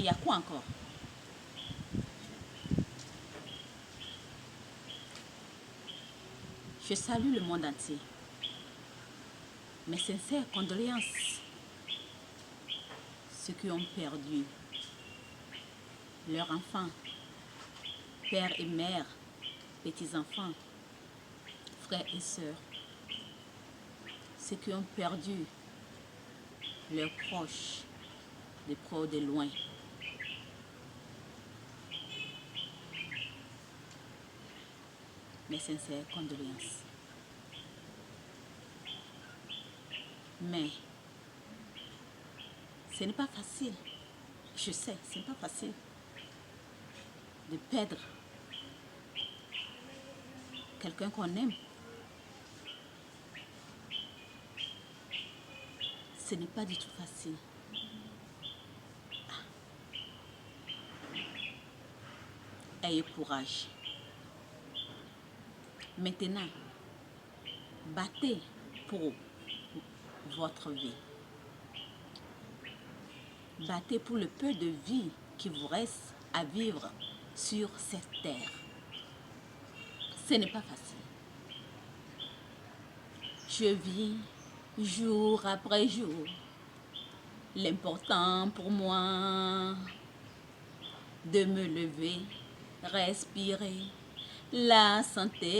y a quoi encore? Je salue le monde entier. Mes sincères condoléances. Ceux qui ont perdu leurs enfants, père et mère, petits-enfants, frères et sœurs. Ceux qui ont perdu leurs proches, de près ou de loin. Mes sincères condoléances. Mais ce n'est pas facile. Je sais, ce n'est pas facile de perdre quelqu'un qu'on aime. Ce n'est pas du tout facile. Ayez courage. Maintenant, battez pour votre vie. Battez pour le peu de vie qui vous reste à vivre sur cette terre. Ce n'est pas facile. Je vis jour après jour. L'important pour moi, de me lever, respirer, la santé.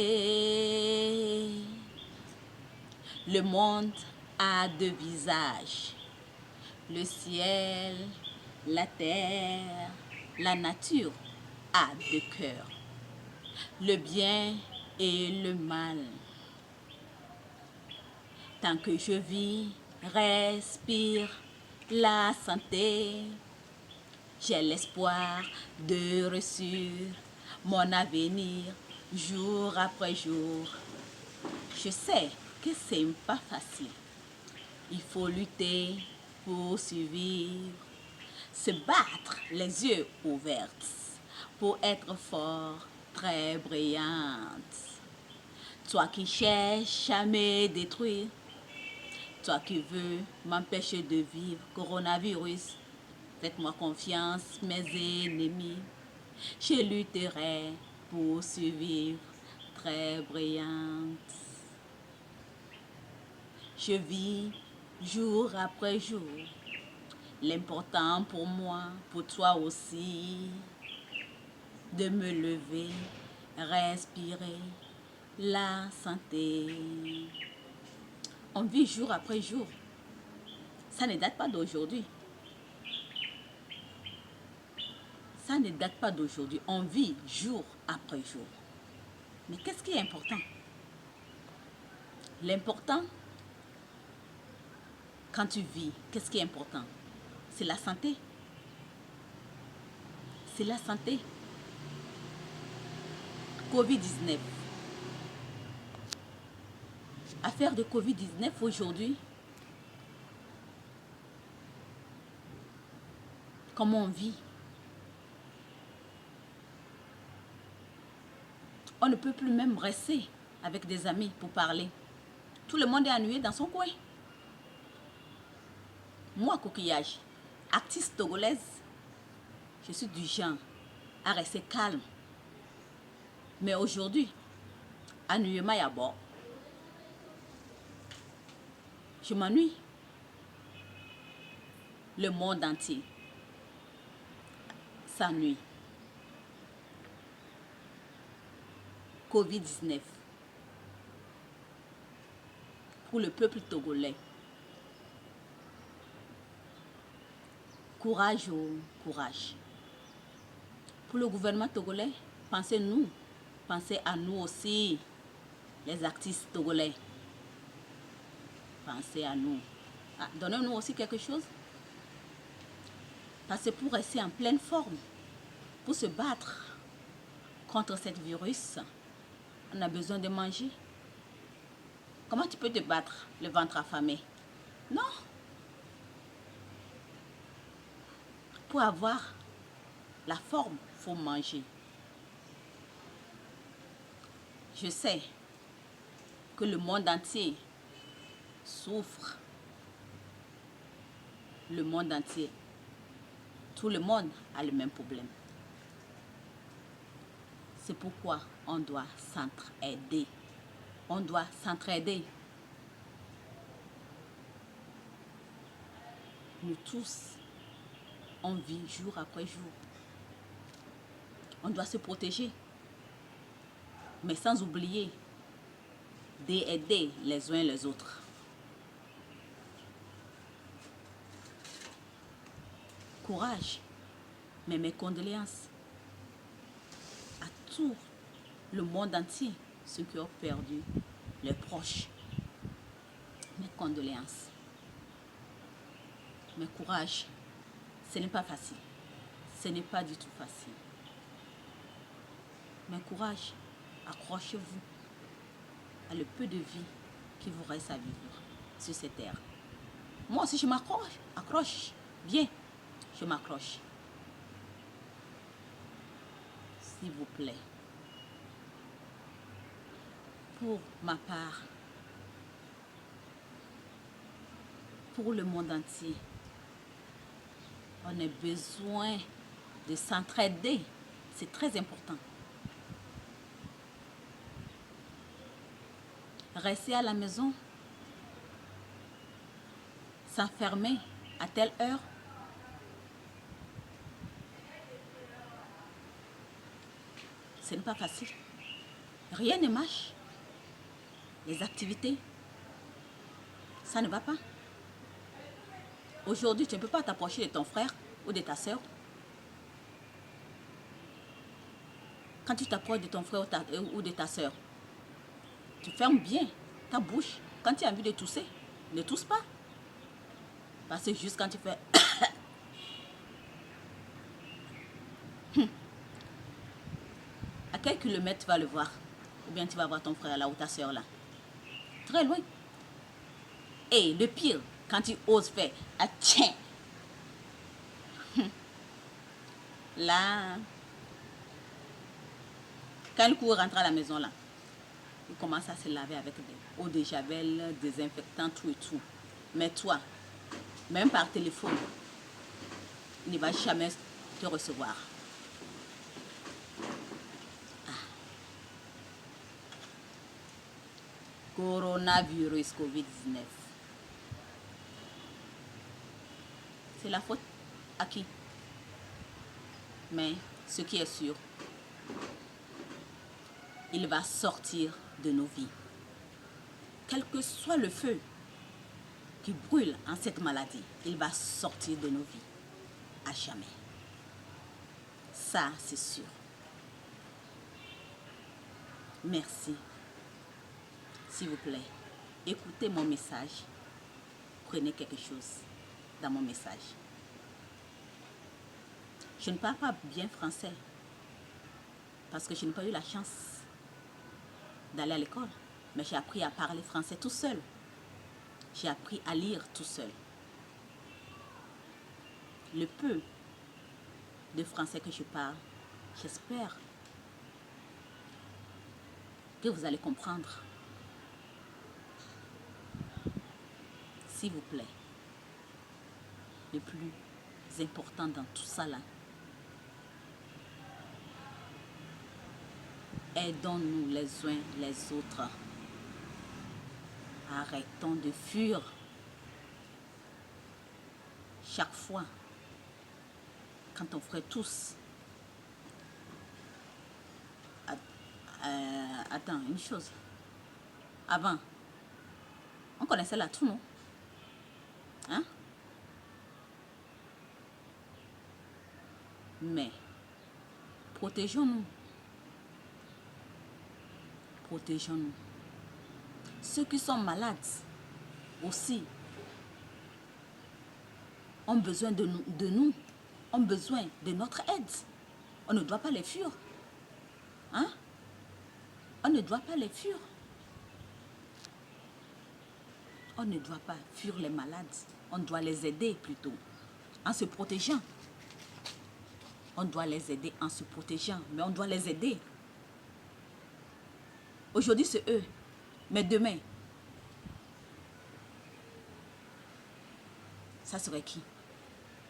Le monde a deux visages. Le ciel, la terre, la nature a deux cœurs. Le bien et le mal. Tant que je vis, respire, la santé, j'ai l'espoir de réussir mon avenir jour après jour. Je sais que c'est pas facile. Il faut lutter pour survivre, se battre les yeux ouverts pour être fort, très brillante. Toi qui cherches à me détruire, toi qui veux m'empêcher de vivre, coronavirus, faites-moi confiance, mes ennemis. Je lutterai pour survivre, très brillante. Je vis jour après jour. L'important pour moi, pour toi aussi, de me lever, respirer, la santé. On vit jour après jour. Ça ne date pas d'aujourd'hui. Ça ne date pas d'aujourd'hui. On vit jour après jour. Mais qu'est-ce qui est important? L'important, quand tu vis, qu'est-ce qui est important? C'est la santé. C'est la santé. Covid-19. Affaire de Covid-19 aujourd'hui. Comment on vit? On ne peut plus même rester avec des amis pour parler. Tout le monde est ennuyé dans son coin. Moi, coquillage, artiste togolaise, je suis du genre à rester calme. Mais aujourd'hui, ennuyement y a bord. Je m'ennuie. Le monde entier s'ennuie. Covid-19. Pour le peuple togolais. Courage, oh, courage. Pour le gouvernement togolais, pensez-nous. Pensez à nous aussi, les artistes togolais. Pensez à nous. Ah, donnez-nous aussi quelque chose. Parce que pour rester en pleine forme, pour se battre contre ce virus, on a besoin de manger. Comment tu peux te battre le ventre affamé? Non. Pour avoir la forme, il faut manger. Je sais que le monde entier souffre. Le monde entier Tout le monde a le même problème. C'est pourquoi on doit s'entraider. On doit s'entraider. Nous tous, on vit jour après jour. On doit se protéger. Mais sans oublier d'aider les uns les autres. Courage, mais mes condoléances à tout le monde entier, ceux qui ont perdu leurs proches. Mes condoléances. Mais courage, ce n'est pas facile. Ce n'est pas du tout facile. Mais courage, accrochez-vous à le peu de vie qui vous reste à vivre sur cette terre. Moi aussi, je accroche bien. Je m'accroche. S'il vous plaît. Pour ma part, pour le monde entier, on a besoin de s'entraider. C'est très important. Rester à la maison, s'enfermer à telle heure, ce n'est pas facile. Rien ne marche. Les activités, ça ne va pas. Aujourd'hui, tu ne peux pas t'approcher de ton frère ou de ta soeur. Quand tu t'approches de ton frère ou de ta soeur, tu fermes bien ta bouche. Quand tu as envie de tousser, ne tousse pas. Parce que juste quand tu fais... À quel kilomètre tu vas le voir? Ou bien tu vas voir ton frère là ou ta soeur là? Très loin. Et le pire, quand tu oses faire... Ah tiens! Là... Quand le court rentre à la maison là, il commence à se laver avec des eau de javel, désinfectant, tout et tout. Mais toi, même par téléphone, il ne va jamais te recevoir. Coronavirus COVID-19. C'est la faute à qui? Mais ce qui est sûr, il va sortir de nos vies. Quel que soit le feu qui brûle en cette maladie, il va sortir de nos vies à jamais. Ça, c'est sûr. Merci. S'il vous plaît, écoutez mon message. Prenez quelque chose dans mon message. Je ne parle pas bien français parce que je n'ai pas eu la chance d'aller à l'école. Mais j'ai appris à parler français tout seul. J'ai appris à lire tout seul. Le peu de français que je parle, j'espère que vous allez comprendre. S'il vous plaît, le plus important dans tout ça là, aidons-nous les uns les autres. Arrêtons de fuir. Chaque fois, quand on ferait tous... attends, une chose. Avant, on connaissait la toux, non? Hein? Mais, protégeons-nous. Protégeons-nous. Ceux qui sont malades aussi ont besoin de nous, ont besoin de notre aide. On ne doit pas les fuir. Hein? On ne doit pas les fuir. On ne doit pas fuir les malades. On doit les aider plutôt, en se protégeant. On doit les aider en se protégeant, mais on doit les aider. Aujourd'hui, c'est eux. Mais demain, ça serait qui?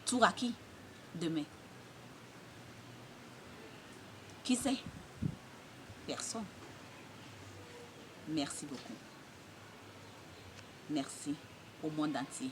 Tour à qui? demain? Qui sait? Personne. Merci beaucoup. Merci au monde entier.